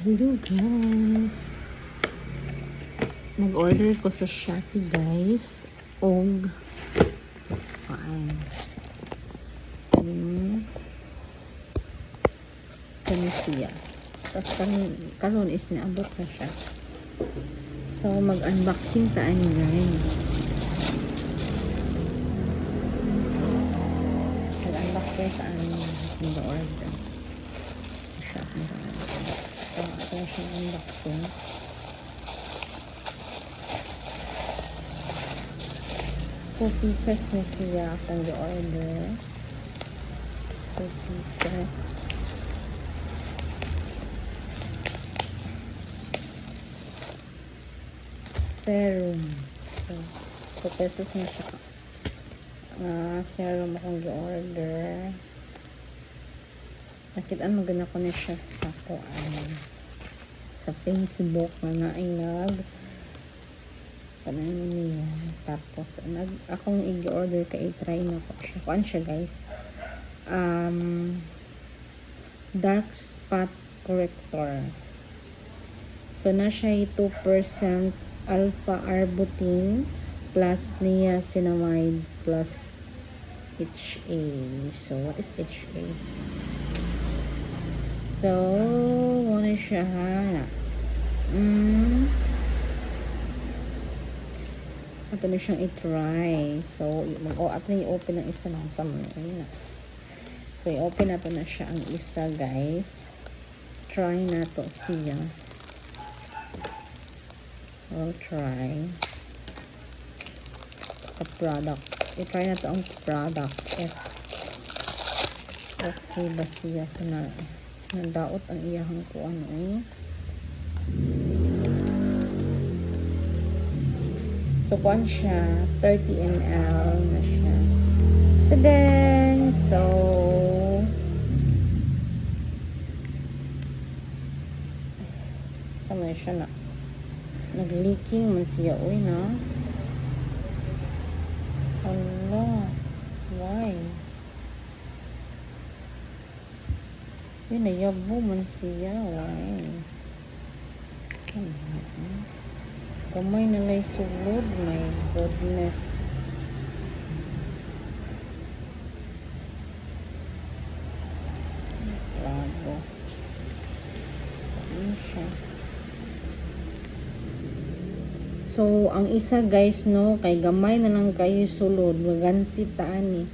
Hello guys, nag-order ko sa Shopee guys og kani siya. Tapos karon is naabot na siya, so mag-unboxing taan guys. Mag-unboxing taan yung order Shopee guys. So ito na siya unboxing. 2 pieces na siya akong i-order. 2 pieces. Serum. So 2 pesos na siya. Serum akong i-order. Nakitaan maganda ko na siya sa sa Facebook na ay pananin niya. Tapos akong i-order ka i-try na ko siya. Kuan siya guys, dark spot corrector. So na siya 2% alpha arbutin plus niacinamide plus HA. So what is HA? So ano siya ha? Ito na siyang i-try. So, at na i-open ang isa lang sa mga. So, i-open na to na siya ang isa, guys. Try na to siya. We'll try. The product. I-try na to ang product. Okay ba siya? So, nadaot ang iyahang ko ano eh. So, kuan siya, 30 ml na siya. Tadang! So, sama na siya na. Nag-leaking man siya. Uy, na. Allah. Why? Uy, nayabo man siya. Why? Kamay na lay sulod. My goodness. Labo. Ano siya? So, ang isa guys, no, kay gamay na lang kayo sulod. Magansitaan eh.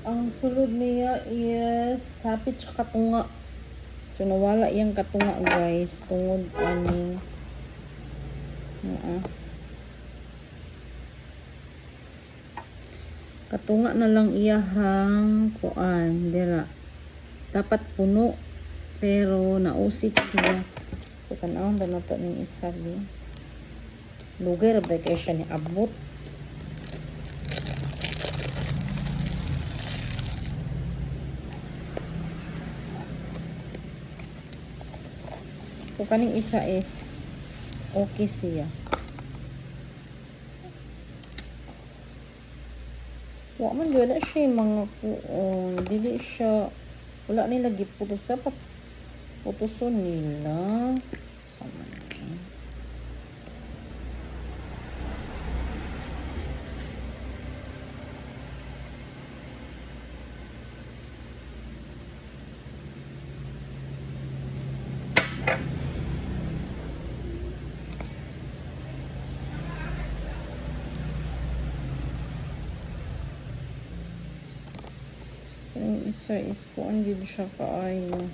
Ang sulod niya is hapit sa katunga. So, nawala yung katunga, guys. Tungod aning katunga na lang iyahang kuan. Dira. Dapat puno. Pero, nausik siya. So, kanawang ba na ito ng isa. Lugar ba kayo siya ni abot. So, kaning isa is okay siya. Man, wala siya yung mga puon. Dili siya, wala nila giputos. Dapat putuson nila. Sama na. Yung isa is kung hindi siya kaayo.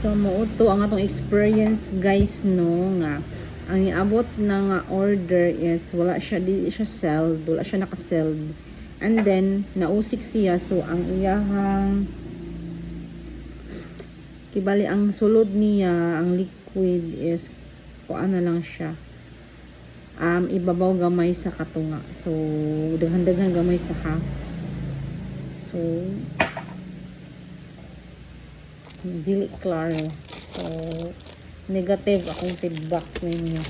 So, mauto ang atong experience guys, no, nga ang iabot na nga order is wala siya, di siya sold, wala siya naka-sold, and then nausik siya. So, ang iyahang kibali ang sulod niya, ang liquid is kuan na lang siya, ibabaw gamay sa katunga. So, daghan-daghan gamay sa half. So, dili klaro. So, negative akong feedback ninyo.